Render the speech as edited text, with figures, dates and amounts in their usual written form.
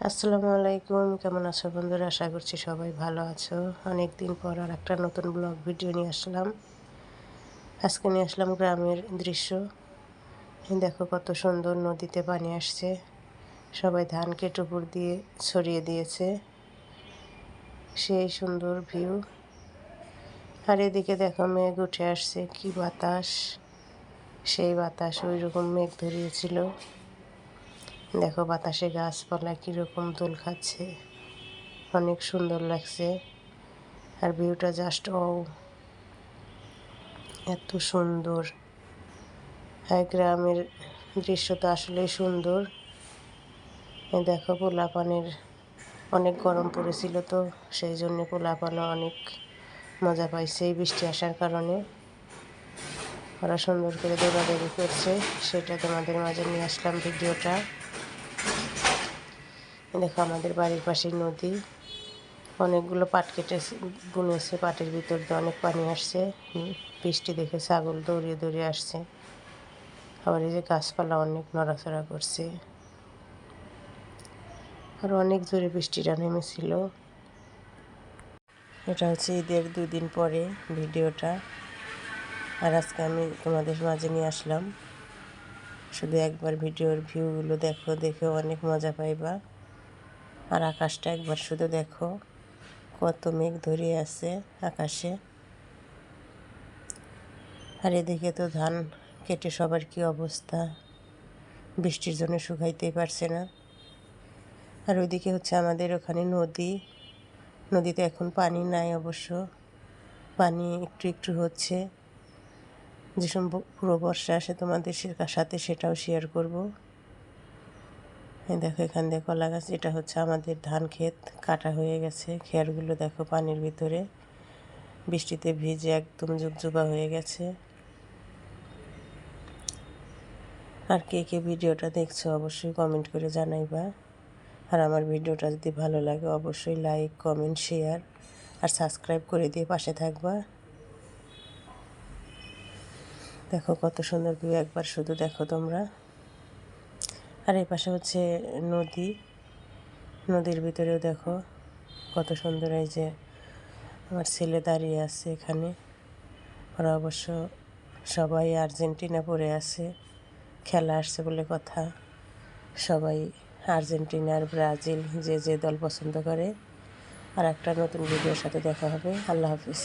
আসসালামু আলাইকুম, কেমন আছো বন্ধুরা? আশা করছি সবাই ভালো আছো। অনেক দিন পর আর একটা নতুন ব্লগ ভিডিও নিয়ে আসলাম। আজকে নিয়ে আসলাম গ্রামের দৃশ্য। দেখো কত সুন্দর নদীতে পানি আসছে। সবাই ধান কেটে উপর দিয়ে ছড়িয়ে দিয়েছে। সেই সুন্দর ভিউ। আর এদিকে দেখো মেঘ উঠে আসছে, কি বাতাস! সেই বাতাস ওই রকম মেঘ ধরিয়েছিল। দেখো বাতাসে গাছপালা কীরকম দোল খাচ্ছে, অনেক সুন্দর লাগছে। আর ভিউটা জাস্ট এত সুন্দর। হ্যাঁ, গ্রামের দৃশ্য তো আসলেই সুন্দর। দেখো পোলাপানের অনেক গরম পড়েছিল, তো সেই জন্য পোলাপানও অনেক মজা পাইছে এই বৃষ্টি আসার কারণে। ওরা সুন্দর করে দৌড়াদৌড়ি করছে, সেটা তোমাদের মাঝে নিয়ে আসলাম ভিডিওটা। দেখো আমাদের বাড়ির পাশেই নদী, অনেকগুলো পাট কেটে বুনেছে, পাটের ভিতর দিয়ে অনেক পানি আসছে। বৃষ্টি দেখে ছাগল দৌড়িয়ে দৌড়িয়ে আসছে। আবার এই যে গাছপালা অনেক নড়াচড়া করছে। আর অনেক জোরে বৃষ্টিটা নেমেছিল। এটা হচ্ছে ঈদের 2 দিন পরে ভিডিওটা। আর আজকে আমি তোমাদের মাঝে নিয়ে আসলাম। শুধু একবার ভিডিওর ভিউগুলো দেখো, দেখে অনেক মজা পাইবা। আর আকাশটা একবার শুধু দেখো, কত মেঘ ধরিয়ে আছে আকাশে। আর এদিকে তো ধান কেটে সবার কি অবস্থা, বৃষ্টির জন্য শুকাইতেই পারছে না। আর ওইদিকে হচ্ছে আমাদের ওখানে নদী। নদীতে এখন পানি নাই অবশ্য, পানি একটু একটু হচ্ছে। যে সময় পুরো বর্ষা আসে তোমাদের সাথে সেটাও শেয়ার করব। দেখো এখান দিয়ে কলা গাছ, এটা হচ্ছে আমাদের ধান ক্ষেত, কাটা হয়ে গেছে। খেরগুলো দেখো পানির ভিতরে বৃষ্টিতে ভিজে একদম জুবজুবা হয়ে গেছে। আর কে কে ভিডিওটা দেখছো অবশ্যই কমেন্ট করে জানাইবা। আর আমার ভিডিওটা যদি ভালো লাগে অবশ্যই লাইক, কমেন্ট, শেয়ার আর সাবস্ক্রাইব করে দিয়ে পাশে থাকবা। দেখো কত সুন্দর ভিউ, একবার শুধু দেখো তোমরা। আর এই পাশে হচ্ছে নদী, নদীর ভিতরেও দেখো কত সুন্দর। এই যে আমার ছেলে দাঁড়িয়ে আছে এখানে। ওরা অবশ্য সবাই আর্জেন্টিনা পড়ে আছে, খেলা আসছে বলে কথা। সবাই আর্জেন্টিনা আর ব্রাজিল, যে যে দল পছন্দ করে। আর একটা নতুন ভিডিওর সাথে দেখা হবে। আল্লাহ হাফিজ।